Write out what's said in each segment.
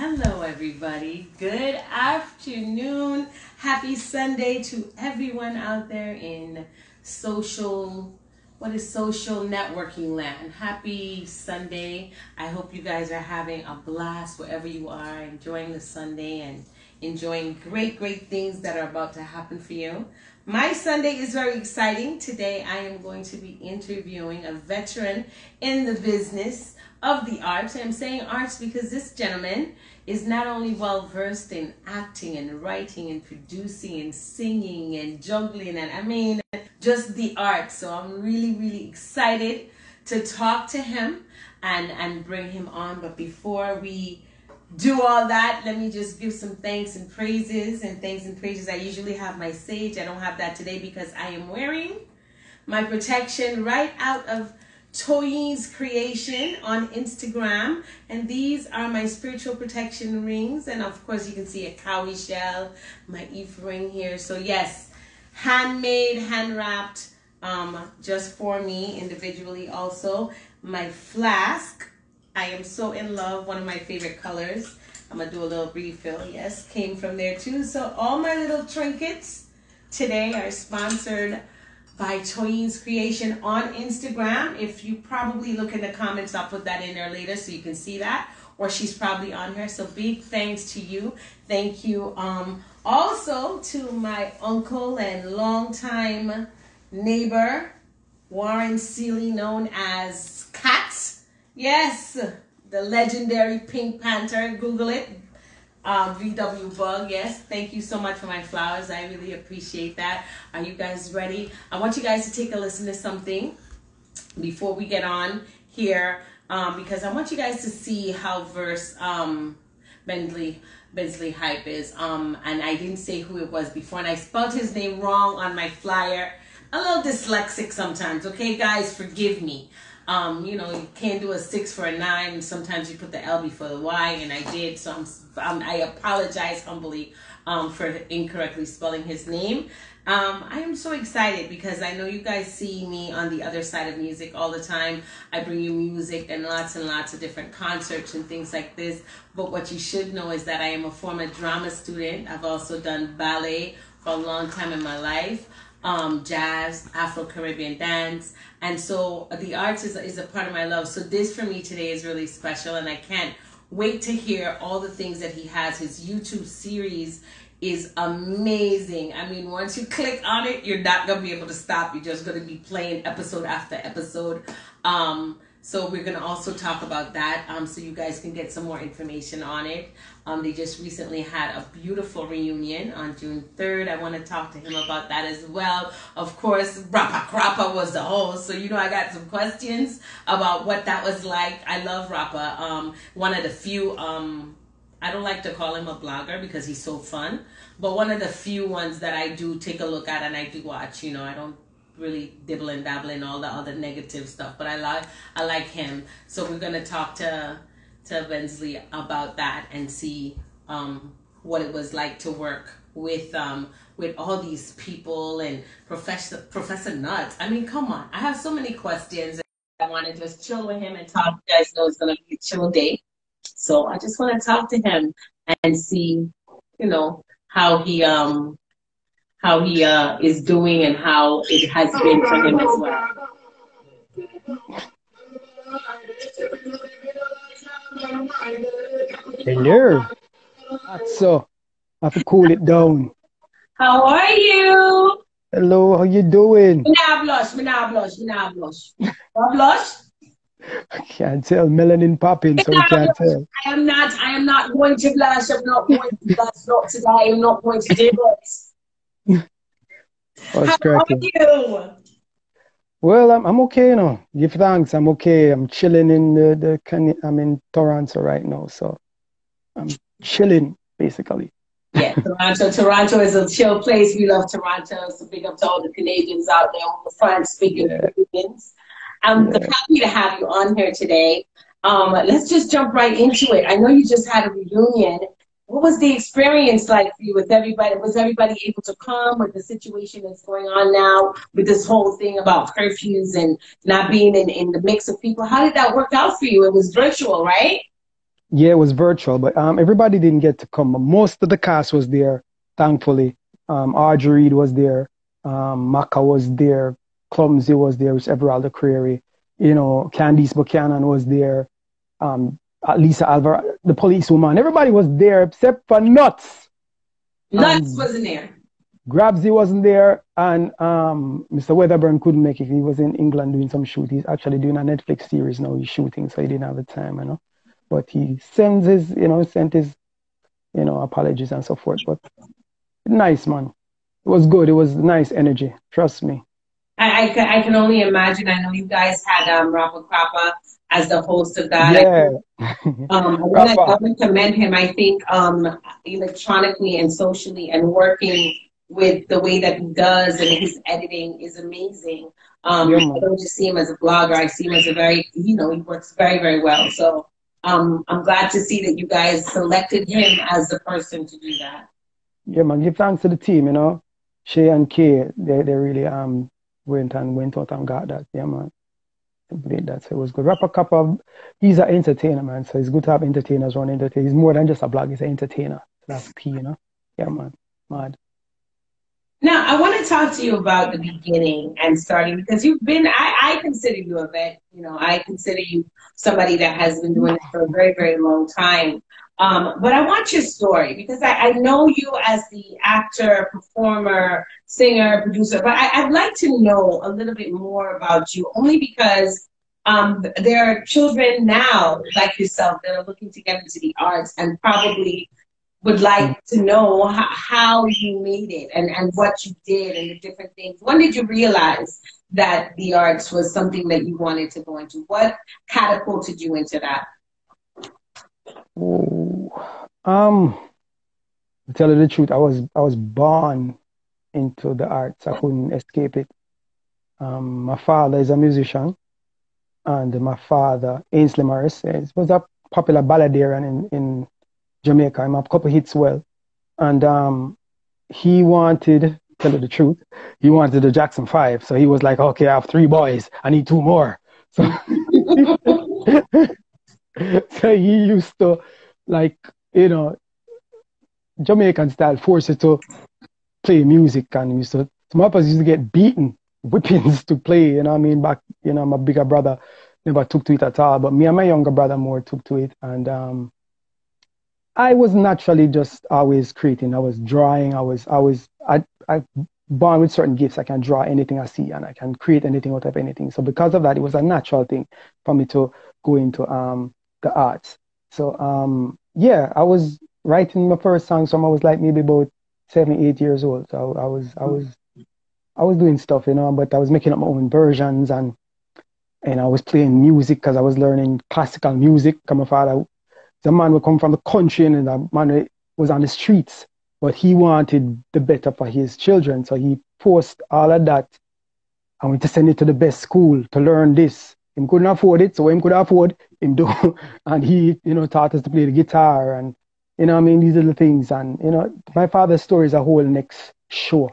Hello, everybody. Good afternoon. Happy Sunday to everyone out there in social networking land. Happy Sunday. I hope you guys are having a blast wherever you are, enjoying the Sunday and enjoying great things that are about to happen for you. My Sunday is very exciting. Today I am going to be interviewing a veteran in the business of the arts. And I'm saying arts because this gentleman is not only well versed in acting and writing and producing and singing and juggling and just the arts. So I'm really excited to talk to him and bring him on. But before we do all that, let me just give some thanks and praises. I usually have my sage. I don't have that today because I am wearing my protection right out of Toyin's creation on Instagram, and these are my spiritual protection rings. And of course you can see a cowrie shell, my Eve ring here. So yes, handmade, hand wrapped, just for me individually. Also my flask, I am so in love, one of my favorite colors. I'm gonna do a little refill. Yes, came from there too. So all my little trinkets today are sponsored by Toyin's creation on Instagram. If you probably look in the comments, I'll put that in there later so you can see that, or she's probably on here. So big thanks to you. Thank you also to my uncle and longtime neighbor, Warren Seeley, known as Kat. Yes, the legendary Pink Panther. Google it. VW Bug, yes. Thank you so much for my flowers. I really appreciate that. Are you guys ready? I want you guys to take a listen to something before we get on here, because I want you guys to see how versed Benzly Hype is. And I didn't say who it was before, and I spelled his name wrong on my flyer. A little dyslexic sometimes, okay, guys? Forgive me. You can't do a 6 for a 9, and sometimes you put the L before the Y, and I did, so I apologize humbly for incorrectly spelling his name. I am so excited because I know you guys see me on the other side of music all the time. I bring you music and lots of different concerts and things like this, but what you should know is that I am a former drama student. I've also done ballet for a long time in my life. Jazz, Afro-Caribbean dance, and so the arts is a part of my love. So this for me today is really special, and I can't wait to hear all the things that he has. His YouTube series is amazing. I mean, once you click on it, you're not gonna be able to stop. You're just gonna be playing episode after episode. So we're gonna also talk about that, so you guys can get some more information on it. They just recently had a beautiful reunion on June 3rd. I want to talk to him about that as well. Of course, Rappa Krappa was the host, so I got some questions about what that was like. I love Rappa. One of the few, I don't like to call him a blogger because he's so fun, but one of the few ones that I do take a look at and I do watch. I don't really dibble and dabble in all the other negative stuff, but I like him. So we're gonna talk to Benzly about that and see what it was like to work with all these people and Professor Nuts. I mean, come on, I have so many questions. I want to just chill with him and talk. You guys know it's gonna be a chill day, so I just want to talk to him and see, how he is doing and how it has been for him as well. Hello. So, I have to cool it down. How are you? Hello, how you doing? Me nah blush. Blush? I can't tell. Melanin popping, so I can't tell. I am not going to blush. I'm not going to blush. Not today. I'm not going to do it. How are you? Well, I'm okay now. Give thanks. I'm okay. I'm chilling in I'm in Toronto right now, so I'm chilling basically. Yeah, Toronto is a chill place. We love Toronto. So big up to all the Canadians out there, all the French-speaking Canadians. I'm happy to have you on here today. Let's just jump right into it. I know you just had a reunion. What was the experience like for you with everybody? Was everybody able to come with the situation that's going on now with this whole thing about curfews and not being in the mix of people? How did that work out for you? It was virtual, right? Yeah, it was virtual, but everybody didn't get to come. Most of the cast was there, thankfully. Audrey Reed was there, Maka was there, Clumsy was there, which Everaldo Creary, Candice Buchanan was there, Lisa Alvarado, the policewoman. Everybody was there except for Nuts. Nuts wasn't there. Grabsy wasn't there, and Mr. Weatherburn couldn't make it. He was in England doing some shoot. He's actually doing a Netflix series now. He's shooting, so he didn't have the time. But he sends his, sent his, apologies and so forth. But nice, man. It was good. It was nice energy. Trust me. I can only imagine. I know you guys had Rafa Krapa as the host of that. Yeah. I want to commend him. I think electronically and socially and working with the way that he does and his editing is amazing. I don't just see him as a blogger. I see him as he works very, very well. So I'm glad to see that you guys selected him as the person to do that. Yeah, man. Give thanks to the team, Shay and Kay, they really went out and got that. Yeah, man. Did that. So it was good. Rapper Kappa, he's an entertainer, man. So it's good to have entertainers run entertainers. He's more than just a blog, he's an entertainer. So that's key, Yeah, man. Mad. Now, I want to talk to you about the beginning and starting because you've been, I consider you a vet. I consider you somebody that has been doing this for a very, very long time. But I want your story because I know you as the actor, performer, singer, producer, but I'd like to know a little bit more about you only because there are children now like yourself that are looking to get into the arts and probably would like to know how you made it and what you did and the different things. When did you realize that the arts was something that you wanted to go into? What catapulted you into that? To tell you the truth, I was born into the arts. I couldn't escape it. My father is a musician, and my father, Ainsley Morris, was a popular balladeer in Jamaica. He had a couple hits well, and he wanted, tell you the truth, he wanted the Jackson 5. So he was like, okay, I have 3 boys, I need 2 more. So so he used to, Jamaican style, force you to play music, and so my papa used to get beaten, whippings to play, back, my bigger brother never took to it at all, but me and my younger brother more took to it, and I was naturally just always creating. I was drawing, I born with certain gifts. I can draw anything I see, and I can create anything out of anything. So because of that, it was a natural thing for me to go into the arts. So yeah, I was writing my first songs from I was like maybe about 7, 8 years old. So I was doing stuff, but I was making up my own versions, and I was playing music because I was learning classical music. My father, the man would come from the country, and the man was on the streets, but he wanted the better for his children, so he forced all of that. I went to send it to the best school to learn this. He couldn't afford it, so when he could afford, him do. And he, taught us to play the guitar, and these little things. And my father's story is a whole next show.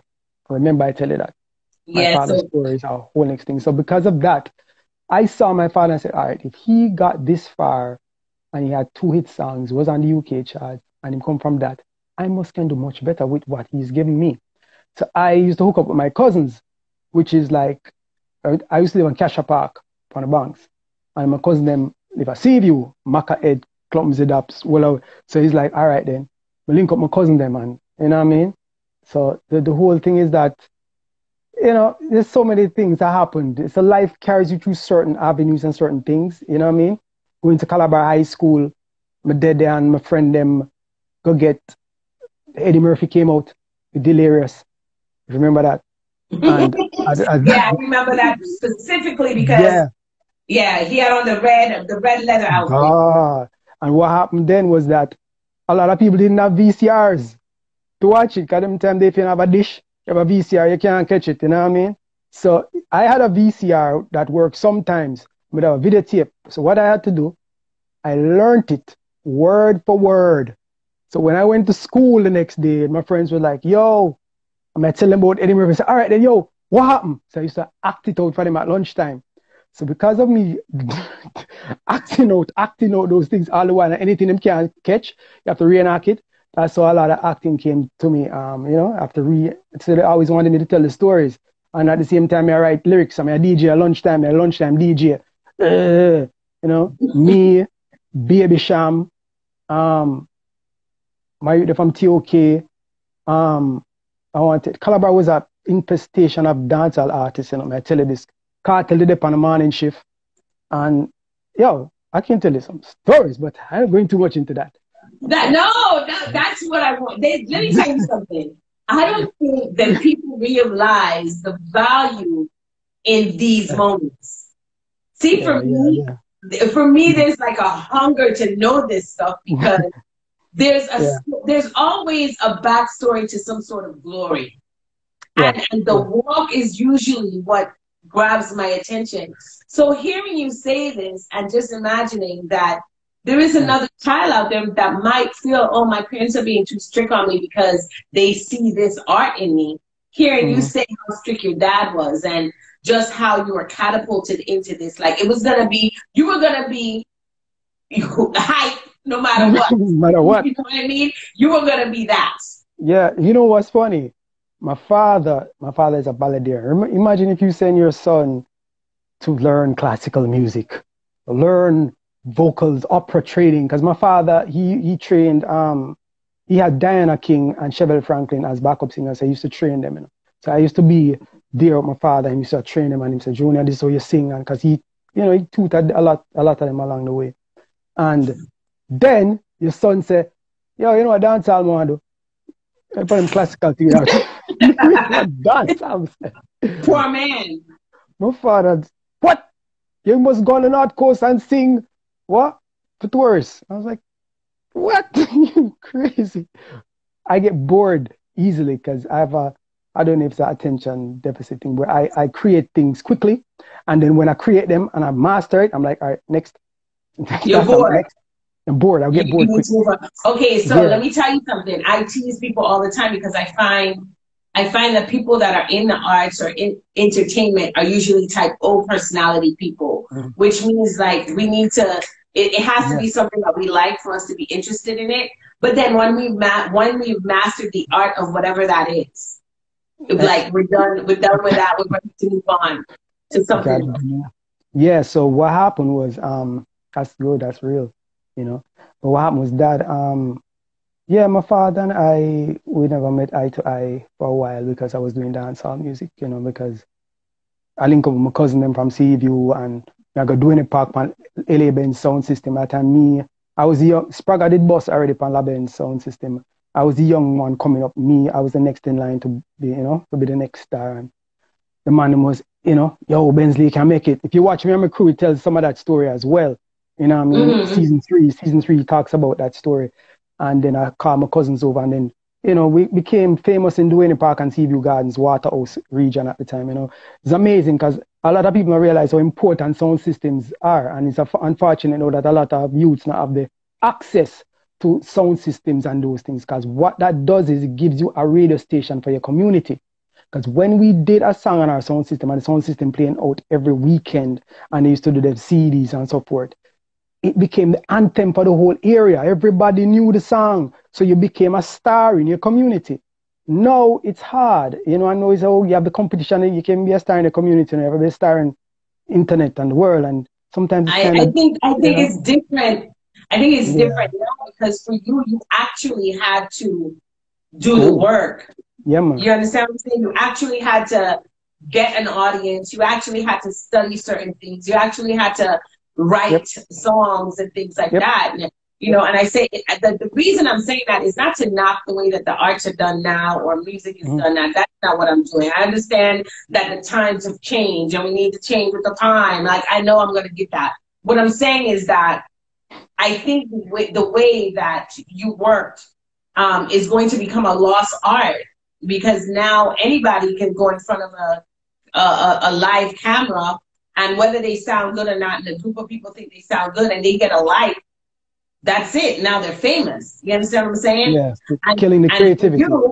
Remember, I tell you that. My father's story is a whole next thing. So because of that, I saw my father and said, all right, if he got this far and he had 2 hit songs, was on the UK chart, and he come from that, I can do much better with what he's giving me. So I used to hook up with my cousins, which is like, I used to live on Cassia Park, on the banks, and my cousin them live at Seaview, Maka Ed, Clumsy Daps, so he's like, all right then, we link up my cousin them, and you know what I mean? So the whole thing is that, there's so many things that happened. So life carries you through certain avenues and certain things, you know what I mean? Going to Calabar High School, my dad and my friend them go get Eddie Murphy came out with Delirious. Remember that? And yeah, I remember that specifically because he had on the red leather outfit. And what happened then was that a lot of people didn't have VCRs to watch it, because them time if you have a dish, you have a VCR, you can't catch it, you know what I mean? So I had a VCR that worked sometimes with a videotape. So what I had to do, I learned it word for word. So when I went to school the next day, my friends were like, yo, I'm going to tell them about Eddie Murphy. I said, all right then, yo, what happened? So I used to act it out for them at lunchtime. So because of me acting out those things all the while, and anything them can't catch, you have to reenact it. That's how a lot of acting came to me. So they always wanted me to tell the stories. And at the same time, I write lyrics. I'm a DJ at lunchtime, DJ. Me, Baby Sham, my youth from TOK. I wanted Calabar was an infestation of dancehall artists, I tell you this. Cartel did up on the morning shift. And I can tell you some stories, but I'm not going too much into that. That's what I want. Let me tell you something. I don't think that people realize the value in these moments. See, for me, there's like a hunger to know this stuff because there's always a backstory to some sort of glory. And the walk is usually what grabs my attention. So hearing you say this and just imagining that there is another child out there that might feel, oh, my parents are being too strict on me because they see this art in me. Hearing you say how strict your dad was and just how you were catapulted into this, like you were gonna be hype no matter what. No matter what. You know what I mean? You were gonna be that. Yeah, you know what's funny? My father is a balladeer. Imagine if you send your son to learn classical music, learn vocals, opera training, because my father, he trained, he had Diana King and Chevelle Franklin as backup singers. So I used to train them, So I used to be there with my father, and he used to train them, and he said, Junior, this is how you sing, and because he tutored a lot of them along the way. And then your son said, yo, you know what dance I want to do? I put him classical to you. Dance, poor man. My father, what? You must go on the North Coast and sing what? For tourists. I was like, what? You crazy. I get bored easily because I don't know if it's an attention deficit thing, where I create things quickly. And then when I create them and I master it, I'm like, all right, next. You're bored. I'm bored. I'll get bored quick. Okay, so let me tell you something. I tease people all the time because I find that people that are in the arts or in entertainment are usually type O personality people, which means like we need to, it has to be something that we like for us to be interested in it. But then when we've mastered the art of whatever that is, like we're done with that, we're ready to move on to something else. Yeah, so what happened was, that's good, that's real, But what happened was that, my father and we never met eye to eye for a while because I was doing dancehall music, because I link up with my cousin them from Seaview and I got doing a park on LA Benz sound system. At time I was the young, Sprague did bus already on La Benz sound system. I was the young one coming up. I was the next in line to be, to be the next star. And the man was, yo, Benzly can make it. If you watch me on my crew, it tells some of that story as well. Season three talks about that story. And then I called my cousins over and then, we became famous in Duane Park and Seaview Gardens, Waterhouse region at the time, It's amazing because a lot of people don't realize how important sound systems are. And it's unfortunate that a lot of youths not have the access to sound systems and those things. Because what that does is it gives you a radio station for your community. Because when we did a song on our sound system and the sound system playing out every weekend and they used to do the CDs and so forth, it became the anthem for the whole area. Everybody knew the song. So you became a star in your community. Now it's hard. I know it's you have the competition and you can be a star in the community and you have to be a star in internet and the world. And sometimes I think it's different. I think it's different now because for you actually had to do the work. Yeah, man. You understand what I'm saying? You actually had to get an audience. You actually had to study certain things. You actually had to write songs and things like that. And I say the reason I'm saying that is not to knock the way that the arts are done now or music is done now. That's not what I'm doing. I understand that the times have changed and we need to change with the time. Like, I know I'm going to get that. What I'm saying is that I think the way that you worked is going to become a lost art because now anybody can go in front of a live camera. And whether they sound good or not, and a group of people think they sound good and they get a like, that's it. Now they're famous. You understand what I'm saying? Yeah, killing the creativity. You,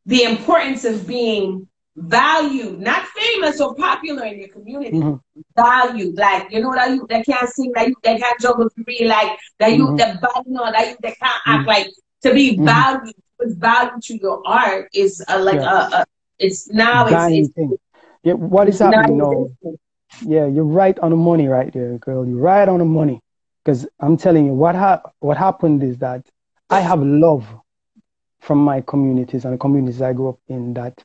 the importance of being valued, not famous or popular in your community, Mm-hmm. valued. Like, you know, that you that can't sing, that you that can't juggle for real, like that you Mm-hmm. that bad, you know, that you that can't act Mm-hmm. like to be Mm-hmm. valued, with value to your art is like Yeah. it's now Dying thing. Yeah, what is it's not happening now? existing. Yeah, you're right on the money right there, girl. You're right on the money. Because I'm telling you, what happened is that I have love from my communities and the communities I grew up in, that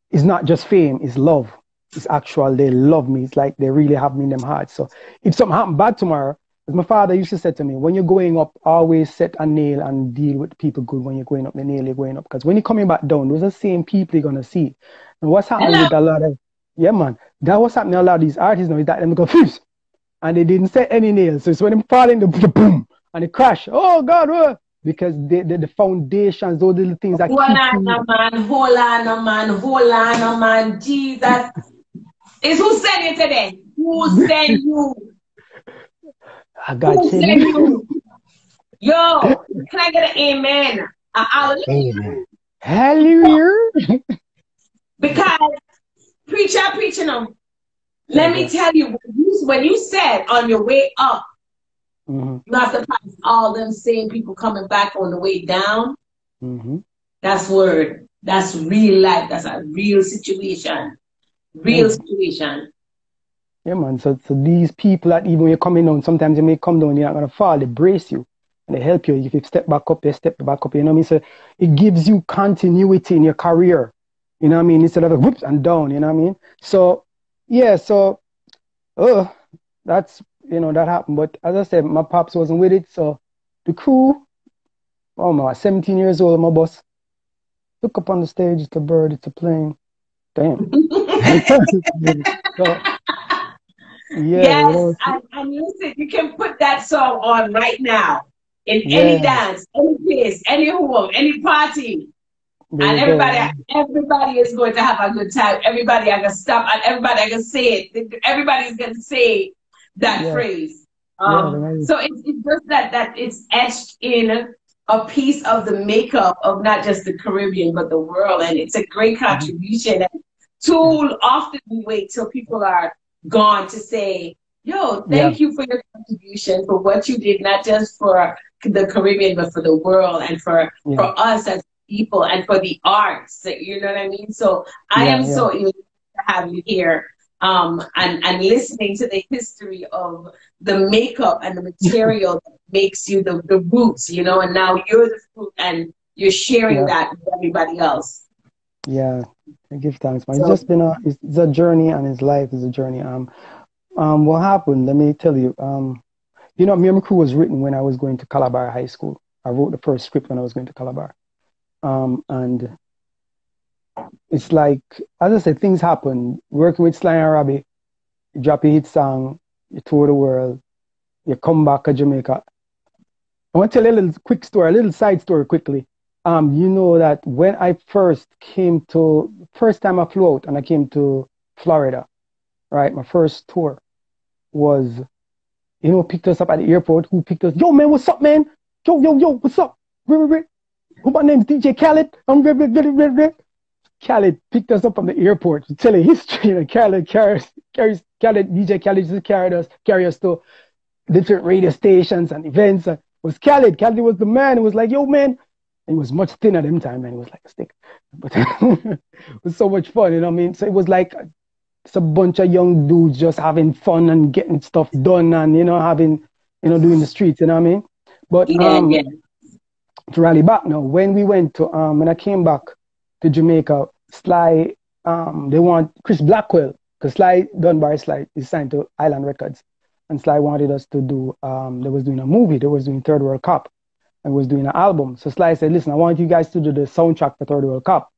it's not just fame, it's love. It's actual, they love me. It's like they really have me in them hearts. So if something happened bad tomorrow, as my father used to say to me, when you're going up, always set a nail and deal with people good. When you're going up, the nail you're going up. Because when you're coming back down, those are the same people you're gonna see. And what's happening Hello. with a lot of, yeah man, that was happening to a lot of these artists now is that them go fuse and they didn't set any nails. So it's when them fall in the boom and they crash. Oh God, because the foundations, those little things that Hold keep on, you. no man, hold on, no man, hold on, no man. Jesus. It's who sent you today? Who sent you? I got Who sent chilling. you? Yo, can I get an amen? A hallelujah. Hallelujah. Because preaching them. Yeah, Let me bro. tell you, when you said on your way up, Mm-hmm. you have to pass all them same people coming back on the way down. Mm-hmm. That's word. That's real life. That's a real situation. Yeah, Real man. situation. Yeah, man. So these people that even when you're coming down, sometimes you may come down, you're not gonna fall. They brace you and they help you. If you step back up, they step back up. You know what I mean? So it gives you continuity in your career. You know what I mean? Instead of whoops and down. You know what I mean? So yeah. So that's that happened. But as I said, my pops wasn't with it. So the crew, oh my, 17 years old, my boss took up on the stage. It's a bird. It's a plane. Damn. So yeah, Yes, and listen, you can put that song on right now in any yeah, dance, any place, any home, any party, there and you go. everybody is going to have a good time. Everybody are gonna stop, and everybody are gonna say it. Everybody is gonna say that Yeah, phrase. yeah, man. So it's just that it's etched in a piece of the makeup of not just the Caribbean but the world, and it's a great Mhm. contribution. And Yeah, too often we wait till people are gone to say, "Yo, yeah, thank you for your contribution for what you did, not just for the Caribbean but for the world and yeah, for us as people and for the arts." You know what I mean? So I yeah, am yeah. so elated to have you here, and listening to the history of the makeup and the material that makes you the roots, and now you're the fruit and you're sharing Yeah, that with everybody else. yeah. I give thanks, man. It's So just been it's a journey, and his life is a journey. What happened? Let me tell you. Miracle Crew was written when I was going to Calabar High School. I wrote the first script when I was going to Calabar. And it's like, as I said, things happen. Working with Sly and Robbie, you drop a hit song, you tour the world, you come back to Jamaica. I want to tell you a little quick story, a little side story quickly. You know that when I first time I flew out and I came to Florida, right? My first tour was, picked us up at the airport. Who picked us? Yo, man, what's up, man? Yo, what's up? Who my name's DJ Khaled. Khaled picked us up from the airport to tell a history. And Khaled DJ Khaled just carry us to different radio stations and events. And it was Khaled. Khaled was the man. It was like, yo, man. And he was much thinner at them time, man. He was like a stick. But it was so much fun, you know what I mean? So it was like it's a bunch of young dudes just having fun and getting stuff done and, doing the streets, you know what I mean? But yeah. to rally back now, when I came back to Jamaica, Sly, they want Chris Blackwell, because Sly Dunbar is signed to Island Records. And Sly wanted us to do, they was doing a movie, they was doing Third World Cup, and was doing an album. So Sly said, listen, I want you guys to do the soundtrack for Third World Cup.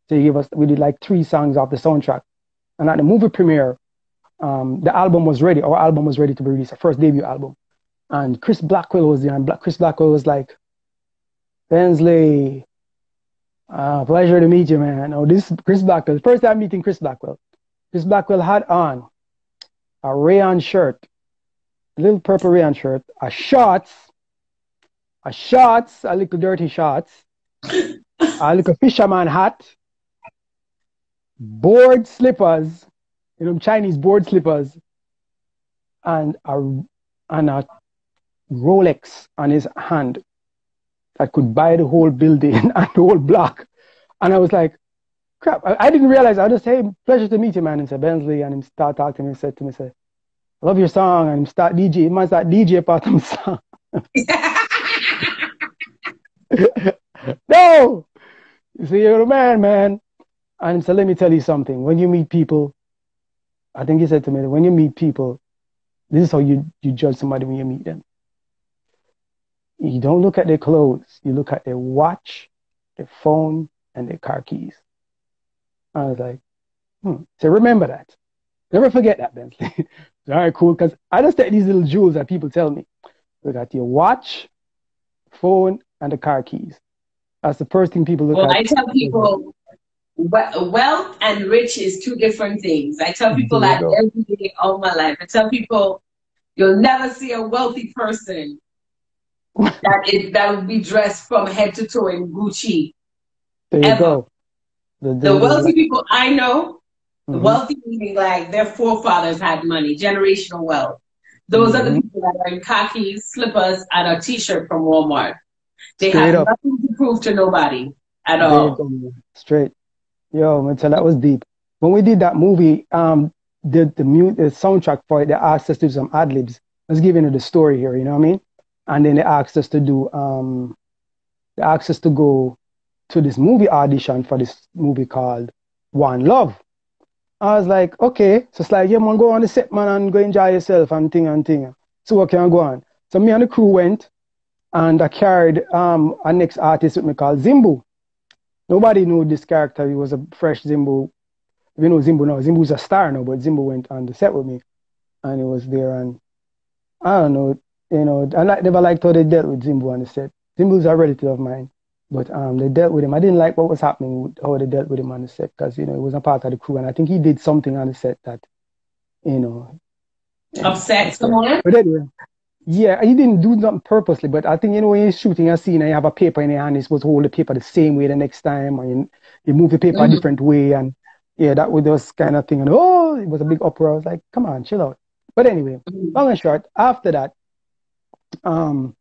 So we did like 3 songs off the soundtrack. And at the movie premiere, the album was ready. Our album was ready to be released, our first debut album. And Chris Blackwell was there, and Chris Blackwell was like, Benzly, pleasure to meet you, man. Oh, this is Chris Blackwell. First time meeting Chris Blackwell. Chris Blackwell had on a rayon shirt, a little purple rayon shirt, a little dirty shorts, a little fisherman hat, board slippers, Chinese board slippers, and a Rolex on his hand that could buy the whole building and the whole block. And I was like, crap, I didn't realize. I just, hey, pleasure to meet you, man. And said, Benzly, and he start talking to me, said to me, say, I love your song, and he start DJ. He must start DJ part of my song. No! You see, you're the man. And so let me tell you something. When you meet people, I think he said to me, when you meet people, this is how you judge somebody when you meet them. You don't look at their clothes. You look at their watch, their phone, and their car keys. I was like, So remember that. Never forget that, Benzly. All right, cool. Because I just take these little jewels that people tell me. Look at your watch, phone, and the car keys. That's the first thing people look at. Well, I tell people wealth and rich is two different things. I tell people that every day all my life. I tell people you'll never see a wealthy person that would be dressed from head to toe in Gucci. There you go. The wealthy people I know, wealthy meaning like their forefathers had money, generational wealth. Those are the people that are in khakis, slippers, and a t-shirt from Walmart. They have nothing to prove to nobody at all. Straight. Yo, man, that was deep. When we did that movie, the soundtrack for it, they asked us to do some ad-libs. I was giving you the story here, you know what I mean? And then they asked us to do, they asked us to go to this movie audition for this movie called One Love. I was like, okay. So it's like, yeah, man, go on the set, man, and go enjoy yourself and thing. So what can I go on? So me and the crew went, and I carried a next artist with me called Zimbu. Nobody knew this character. He was a fresh Zimbu. You know Zimbu now. Zimbu's a star now, but Zimbu went on the set with me, and he was there. And I don't know, I never liked how they dealt with Zimbu on the set. Zimbu's a relative of mine, but they dealt with him. I didn't like what was happening with how they dealt with him on the set because he wasn't part of the crew, and I think he did something on the set that, upset someone. But anyway. Yeah, he didn't do nothing purposely, but I think, when you're shooting a scene and you have a paper in your hand, you're supposed to hold the paper the same way the next time, or you move the paper a different way, and yeah, that was those kind of thing. And it was a big uproar. I was like, come on, chill out. But anyway, long and short, after that, I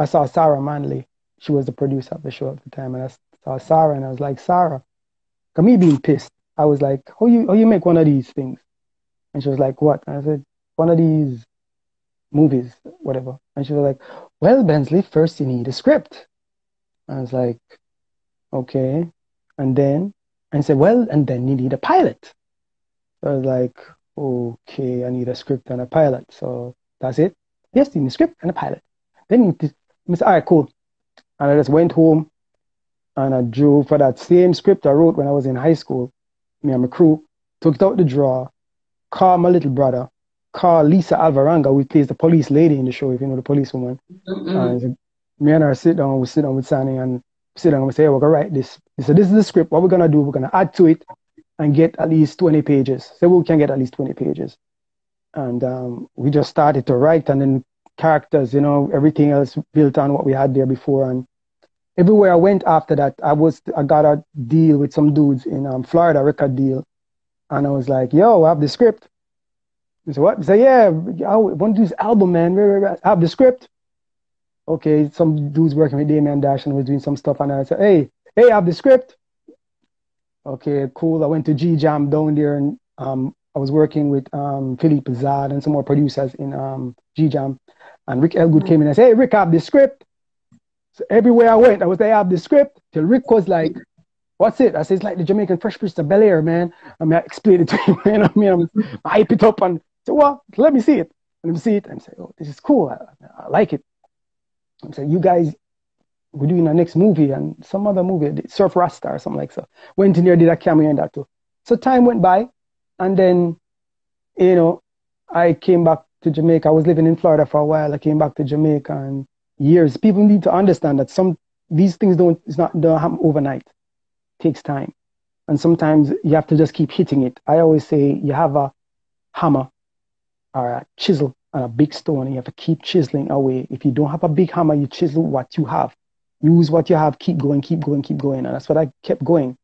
saw Sarah Manley. She was the producer of the show at the time, and I saw Sarah, and I was like, Sarah, come me being pissed. I was like, how you make one of these things? And she was like, what? And I said, one of these movies, whatever. And she was like, well, Benzly, first you need a script. I was like, okay. And then, I said, well, and then you need a pilot. So I was like, okay, I need a script and a pilot. So that's it. Yes, you need a script and a pilot. Then I said, all right, cool. And I just went home and I drew for that same script I wrote when I was in high school. Me and my crew took it out the drawer, called my little brother, called Lisa Alvarenga, who plays the police lady in the show, if you know the police woman. And me and her we sit down with Sanny and sit down and we say, hey, we're going to write this. He said, this is the script. What we're going to do, we're going to add to it and get at least 20 pages. So we can get at least 20 pages. And we just started to write, and then characters, everything else built on what we had there before. And everywhere I went after that, I got a deal with some dudes in Florida, a record deal. And I was like, yo, I have the script. He said, what? He said, yeah, I want to do this album, man. I have the script. Okay, some dudes working with Damien Dash and was doing some stuff. And I said, hey, I have the script. Okay, cool. I went to G-Jam down there, and I was working with Philippe Zad and some more producers in G-Jam. And Rick Elgood came in and said, hey, Rick, I have the script. So everywhere I went, I have the script. Till Rick was like, what's it? I said, it's like the Jamaican Fresh Prince of Bel-Air, man. I explained it to him, I hype it up and say, well, let me see it. Let me see it and say, oh, this is cool. I like it. I said, you guys, we're doing our next movie and some other movie, Surf Rasta or something like that. Went in there, did a cameo and that too. So time went by, and then, I came back to Jamaica. I was living in Florida for a while. I came back to Jamaica, and years. People need to understand that these things don't happen overnight. It takes time. And sometimes you have to just keep hitting it. I always say you have a hammer or a chisel and a big stone, and you have to keep chiseling away. If you don't have a big hammer, you chisel what you have. Use what you have, keep going. And that's what I kept going.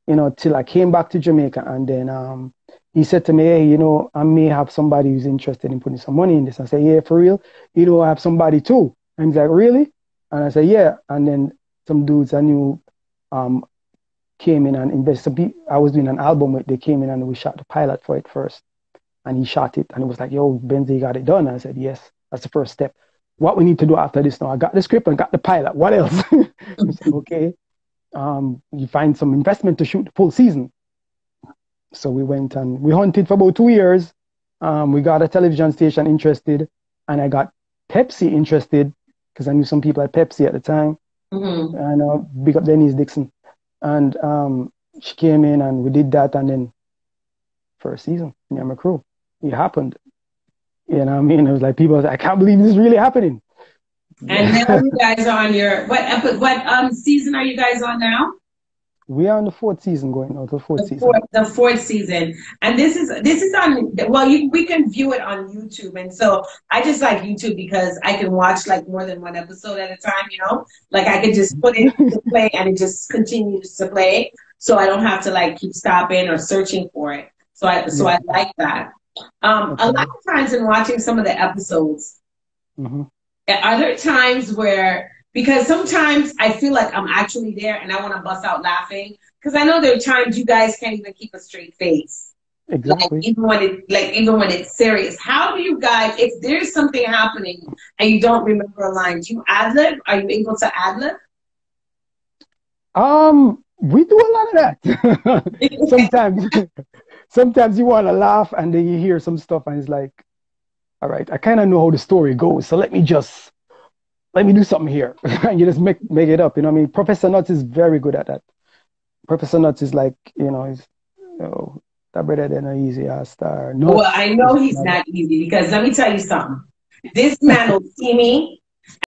you know, till I came back to Jamaica, and then he said to me, hey, you know, I may have somebody who's interested in putting some money in this. I said, yeah, for real? You know, I have somebody too. And he's like, really? And I said, yeah. And then some dudes I knew came in and invested. I was doing an album with, they came in and we shot the pilot for it first. And he shot it and it was like, yo, Benzly got it done. And I said, yes, that's the first step. What we need to do after this now, I got the script and got the pilot. What else? I said, okay. You find some investment to shoot the full season. So we went and we hunted for about 2 years. We got a television station interested, and I got Pepsi interested because I knew some people at Pepsi at the time. And big up Denise Dixon. And she came in and we did that, and then first season, me and my crew, it happened. You know what I mean? It was like people was like, I can't believe this is really happening. And now you guys are on your what season are you guys on now? We are on the 4th season going on, the fourth season. The fourth season. And this is on, well, we can view it on YouTube. And so I just like YouTube because I can watch like more than one episode at a time, you know? Like I could just put it to play and it just continues to play. So I don't have to like keep stopping or searching for it. So I like that. A lot of times in watching some of the episodes, are there times where, because sometimes I feel like I'm actually there and I want to bust out laughing because I know there are times you guys can't even keep a straight face. Exactly. Even when it's serious. How do you guys, if there's something happening and you don't remember a line, do you ad-lib? Are you able to ad-lib? We do a lot of that. Sometimes you want to laugh and then you hear some stuff and it's like, all right, I kind of know how the story goes, so let me do something here. And you just make it up, you know what I mean? Professor Nuts is very good at that. Professor Nuts is like, you know, that brother then an easy ass star. Well, I know he's not easy because let me tell you something. This man will see me